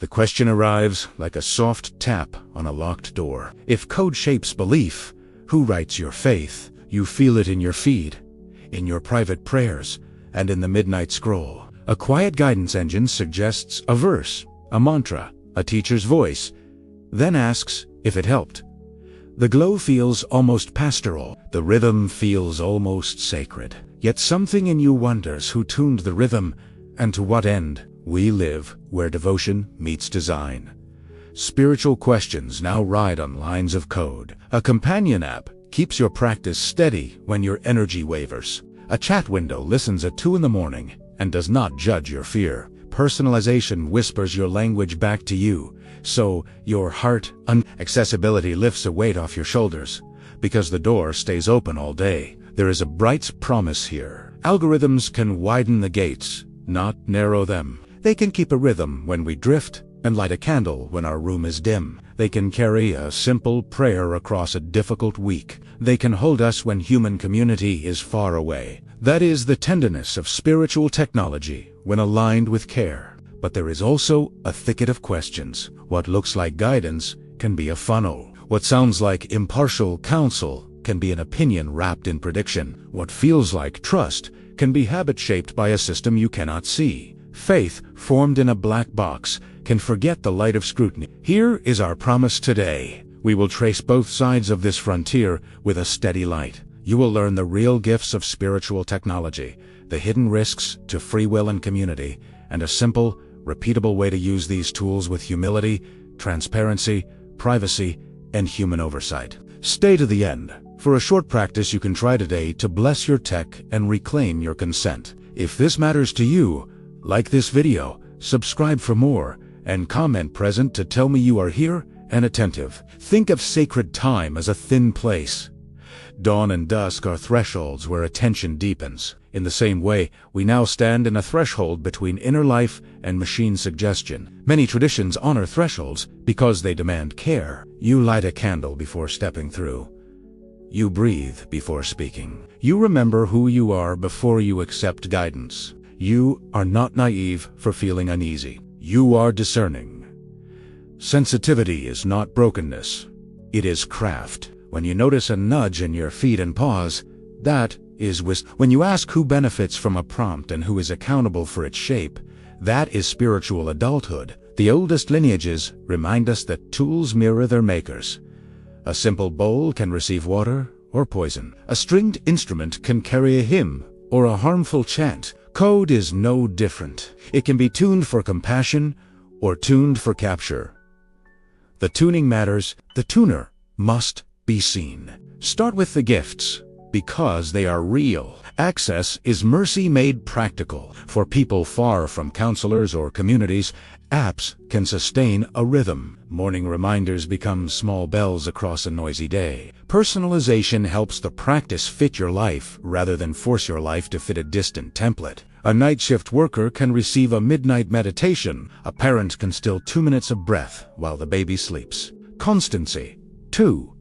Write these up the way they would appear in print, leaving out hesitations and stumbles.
The question arrives like a soft tap on a locked door. If code shapes belief, who writes your faith? You feel it in your feed, in your private prayers, and in the midnight scroll. A quiet guidance engine suggests a verse, a mantra, a teacher's voice, then asks if it helped. The glow feels almost pastoral. The rhythm feels almost sacred. Yet something in you wonders who tuned the rhythm and to what end. We live where devotion meets design. Spiritual questions now ride on lines of code. A companion app keeps your practice steady when your energy wavers. A chat window listens at 2 in the morning and does not judge your fear. Personalization whispers your language back to you, so your heart accessibility lifts a weight off your shoulders. Because the door stays open all day, there is a bright promise here. Algorithms can widen the gates, not narrow them. They can keep a rhythm when we drift and light a candle when our room is dim. They can carry a simple prayer across a difficult week. They can hold us when human community is far away. That is the tenderness of spiritual technology when aligned with care. But there is also a thicket of questions. What looks like guidance can be a funnel. What sounds like impartial counsel can be an opinion wrapped in prediction. What feels like trust can be habit shaped by a system you cannot see. Faith, formed in a black box, can forget the light of scrutiny. Here is our promise today. We will trace both sides of this frontier with a steady light. You will learn the real gifts of spiritual technology, the hidden risks to free will and community, and a simple, repeatable way to use these tools with humility, transparency, privacy, and human oversight. Stay to the end. For a short practice you can try today to bless your tech and reclaim your consent. If this matters to you, like this video, subscribe for more, and comment present to tell me you are here and attentive. Think of sacred time as a thin place. Dawn and dusk are thresholds where attention deepens. In the same way, we now stand in a threshold between inner life and machine suggestion. Many traditions honor thresholds because they demand care. You light a candle before stepping through. You breathe before speaking. You remember who you are before you accept guidance. You are not naive for feeling uneasy. You are discerning. Sensitivity is not brokenness. It is craft. When you notice a nudge in your feet and pause, that is wisdom. When you ask who benefits from a prompt and who is accountable for its shape, that is spiritual adulthood. The oldest lineages remind us that tools mirror their makers. A simple bowl can receive water or poison. A stringed instrument can carry a hymn or a harmful chant. Code is no different. It can be tuned for compassion or tuned for capture. The tuning matters. The tuner must be seen. Start with the gifts, because they are real. Access is mercy made practical. For people far from counselors or communities, apps can sustain a rhythm. Morning reminders become small bells across a noisy day. Personalization helps the practice fit your life rather than force your life to fit a distant template. A night shift worker can receive a midnight meditation. A parent can still 2 minutes of breath while the baby sleeps. Constancy, too,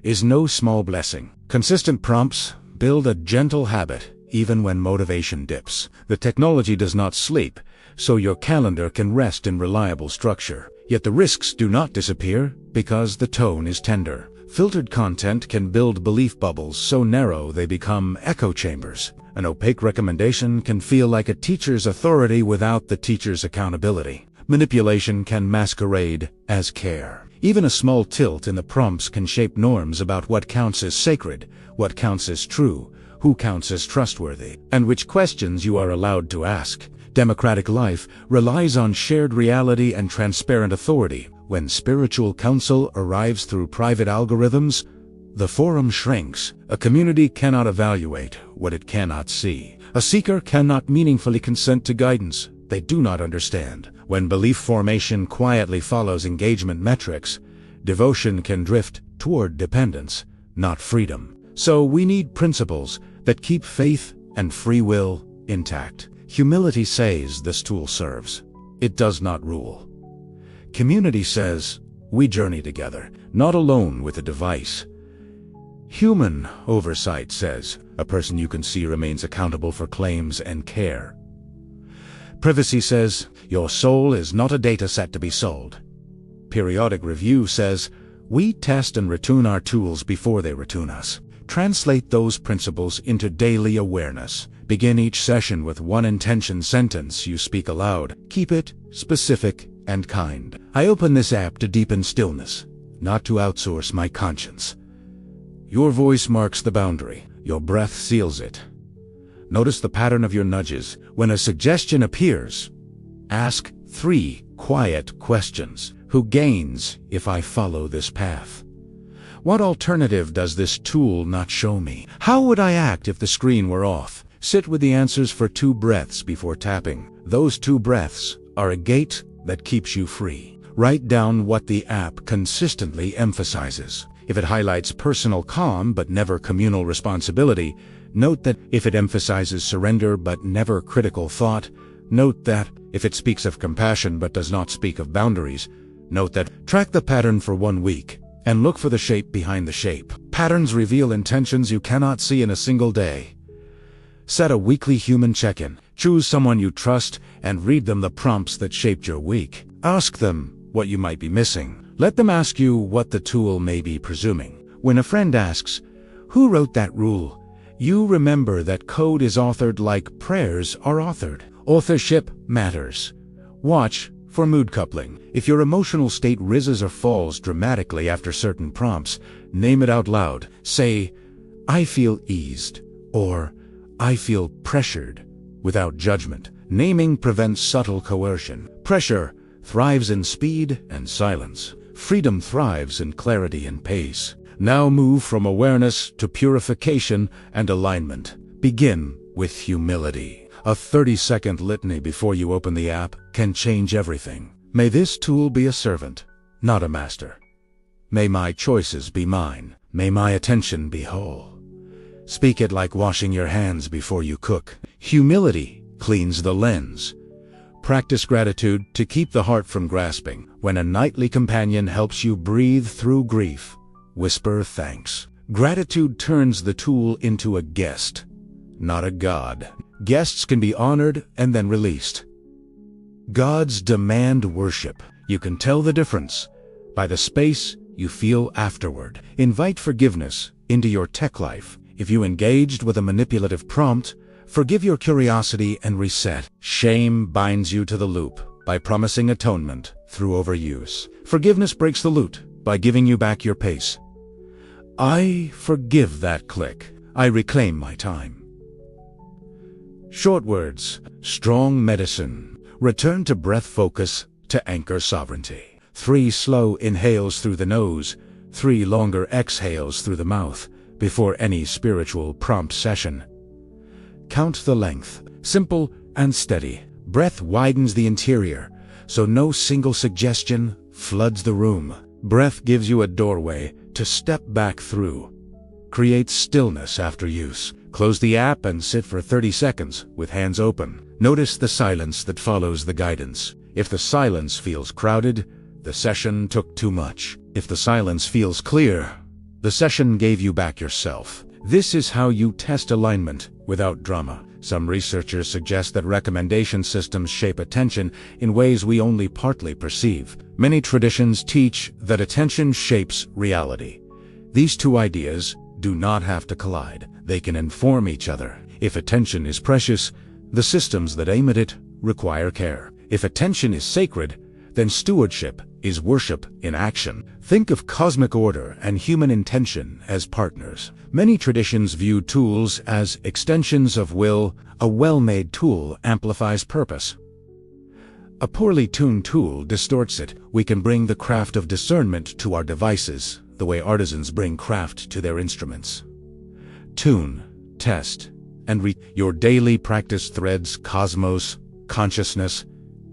is no small blessing. Consistent prompts build a gentle habit even when motivation dips. The technology does not sleep, so your calendar can rest in reliable structure. Yet the risks do not disappear because the tone is tender. Filtered content can build belief bubbles so narrow they become echo chambers. An opaque recommendation can feel like a teacher's authority without the teacher's accountability. Manipulation can masquerade as care. Even a small tilt in the prompts can shape norms about what counts as sacred, what counts as true, who counts as trustworthy, and which questions you are allowed to ask. Democratic life relies on shared reality and transparent authority. When spiritual counsel arrives through private algorithms, the forum shrinks. A community cannot evaluate what it cannot see. A seeker cannot meaningfully consent to guidance they do not understand. When belief formation quietly follows engagement metrics, devotion can drift toward dependence, not freedom. So we need principles that keep faith and free will intact. Humility says this tool serves. It does not rule. Community says we journey together, not alone with a device. Human oversight says a person you can see remains accountable for claims and care. Privacy says Your soul is not a data set to be sold. Periodic review says, we test and retune our tools before they retune us. Translate those principles into daily awareness. Begin each session with one intention sentence you speak aloud. Keep it specific and kind. I open this app to deepen stillness, not to outsource my conscience. Your voice marks the boundary. Your breath seals it. Notice the pattern of your nudges. When a suggestion appears, ask 3 quiet questions. Who gains if I follow this path? What alternative does this tool not show me? How would I act if the screen were off? Sit with the answers for 2 breaths before tapping. Those 2 breaths are a gate that keeps you free. Write down what the app consistently emphasizes. If it highlights personal calm but never communal responsibility, note that. If it emphasizes surrender but never critical thought, note that. If it speaks of compassion but does not speak of boundaries, note that. Track the pattern for 1 week and look for the shape behind the shape. Patterns reveal intentions you cannot see in a single day. Set a weekly human check-in. Choose someone you trust and read them the prompts that shaped your week. Ask them what you might be missing. Let them ask you what the tool may be presuming. When a friend asks, "Who wrote that rule?" you remember that code is authored like prayers are authored. Authorship matters. Watch for mood coupling. If your emotional state rises or falls dramatically after certain prompts, name it out loud. Say, "I feel eased," or "I feel pressured," without judgment. Naming prevents subtle coercion. Pressure thrives in speed and silence. Freedom thrives in clarity and pace. Now move from awareness to purification and alignment. Begin with humility. A 30-second litany before you open the app can change everything. May this tool be a servant, not a master. May my choices be mine. May my attention be whole. Speak it like washing your hands before you cook. Humility cleans the lens. Practice gratitude to keep the heart from grasping. When a nightly companion helps you breathe through grief, whisper thanks. Gratitude turns the tool into a guest, not a god. Guests can be honored and then released. Gods demand worship. You can tell the difference by the space you feel afterward. Invite forgiveness into your tech life. If you engaged with a manipulative prompt, forgive your curiosity and reset. Shame binds you to the loop by promising atonement through overuse. Forgiveness breaks the loop by giving you back your pace. I forgive that click. I reclaim my time. Short words, strong medicine. Return to breath focus to anchor sovereignty. 3 slow inhales through the nose, 3 longer exhales through the mouth before any spiritual prompt session. Count the length. Simple and steady. Breath widens the interior, so no single suggestion floods the room. Breath gives you a doorway to step back through. Create stillness after use. Close the app and sit for 30 seconds with hands open. Notice the silence that follows the guidance. If the silence feels crowded, the session took too much. If the silence feels clear, the session gave you back yourself. This is how you test alignment without drama. Some researchers suggest that recommendation systems shape attention in ways we only partly perceive. Many traditions teach that attention shapes reality. These 2 ideas do not have to collide. They can inform each other. If attention is precious, the systems that aim at it require care. If attention is sacred, then stewardship is worship in action. Think of cosmic order and human intention as partners. Many traditions view tools as extensions of will. A well-made tool amplifies purpose. A poorly tuned tool distorts it. We can bring the craft of discernment to our devices, the way artisans bring craft to their instruments. Tune, test, and your daily practice threads cosmos, consciousness,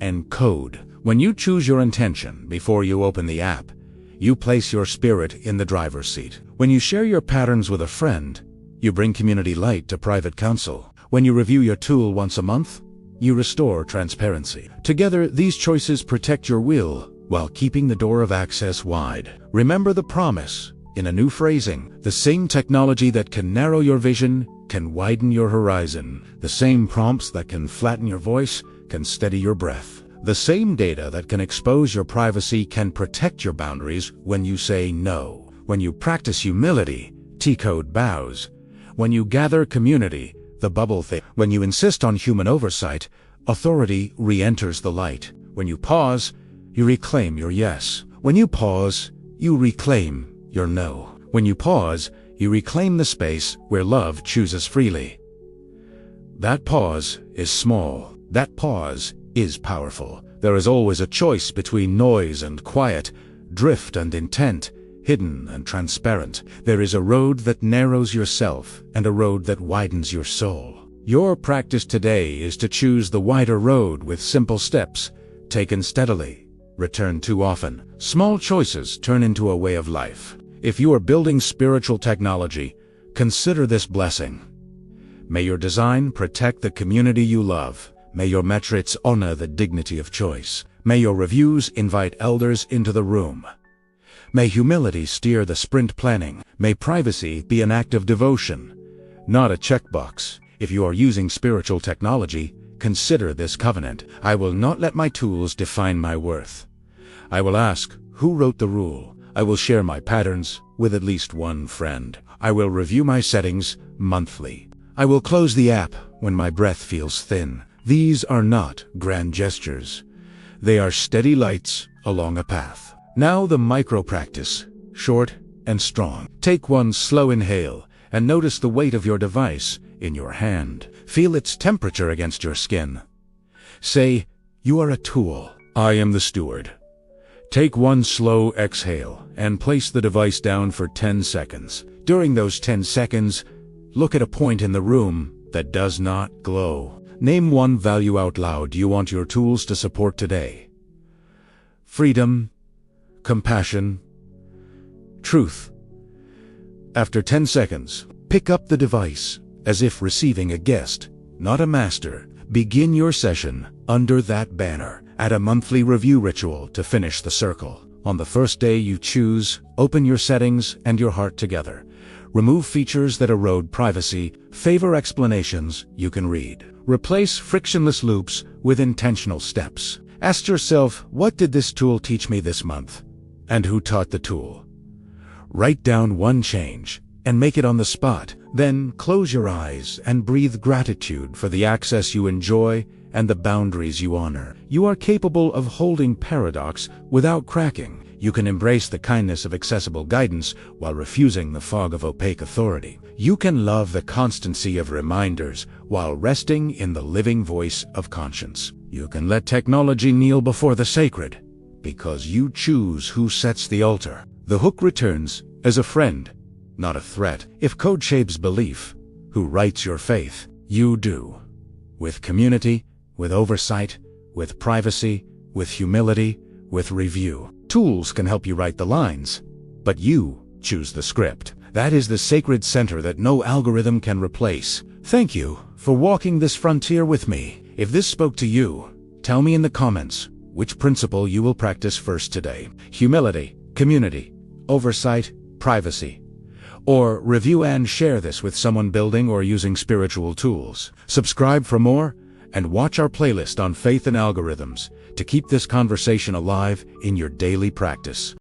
and code. When you choose your intention before you open the app, you place your spirit in the driver's seat. When you share your patterns with a friend, you bring community light to private counsel. When you review your tool once a month, you restore transparency. Together, these choices protect your will while keeping the door of access wide. Remember the promise in a new phrasing. The same technology that can narrow your vision can widen your horizon. The same prompts that can flatten your voice can steady your breath. The same data that can expose your privacy can protect your boundaries when you say no. When you practice humility, T-code bows. When you gather community, the bubble thing. When you insist on human oversight, authority re-enters the light. When you pause, you reclaim your yes. When you pause, you reclaim your no. When you pause, you reclaim the space where love chooses freely. That pause is small. That pause is powerful. There is always a choice between noise and quiet, drift and intent, hidden and transparent. There is a road that narrows yourself and a road that widens your soul. Your practice today is to choose the wider road with simple steps, taken steadily, returned too often. Small choices turn into a way of life. If you are building spiritual technology, consider this blessing. May your design protect the community you love. May your metrics honor the dignity of choice. May your reviews invite elders into the room. May humility steer the sprint planning. May privacy be an act of devotion, not a checkbox. If you are using spiritual technology, consider this covenant. I will not let my tools define my worth. I will ask, who wrote the rule? I will share my patterns with at least one friend. I will review my settings monthly. I will close the app when my breath feels thin. These are not grand gestures. They are steady lights along a path. Now the micro practice, short and strong. Take one slow inhale and notice the weight of your device in your hand. Feel its temperature against your skin. Say, you are a tool. I am the steward. Take one slow exhale and place the device down for 10 seconds. During those 10 seconds, look at a point in the room that does not glow. Name one value out loud you want your tools to support today. Freedom, compassion, truth. After 10 seconds, pick up the device as if receiving a guest, not a master. Begin your session under that banner. Add a monthly review ritual to finish the circle. On the first day you choose, open your settings and your heart together. Remove features that erode privacy, favor explanations you can read. Replace frictionless loops with intentional steps. Ask yourself, what did this tool teach me this month? And who taught the tool? Write down one change and make it on the spot. Then close your eyes and breathe gratitude for the access you enjoy and the boundaries you honor. You are capable of holding paradox without cracking. You can embrace the kindness of accessible guidance while refusing the fog of opaque authority. You can love the constancy of reminders while resting in the living voice of conscience. You can let technology kneel before the sacred because you choose who sets the altar. The hook returns as a friend, not a threat. If code shapes belief, who writes your faith? You do. With community, with oversight, with privacy, with humility, with review. Tools can help you write the lines, but you choose the script. That is the sacred center that no algorithm can replace. Thank you for walking this frontier with me. If this spoke to you, tell me in the comments which principle you will practice first today. Humility, community, oversight, privacy. Or review and share this with someone building or using spiritual tools. Subscribe for more and watch our playlist on faith and algorithms to keep this conversation alive in your daily practice.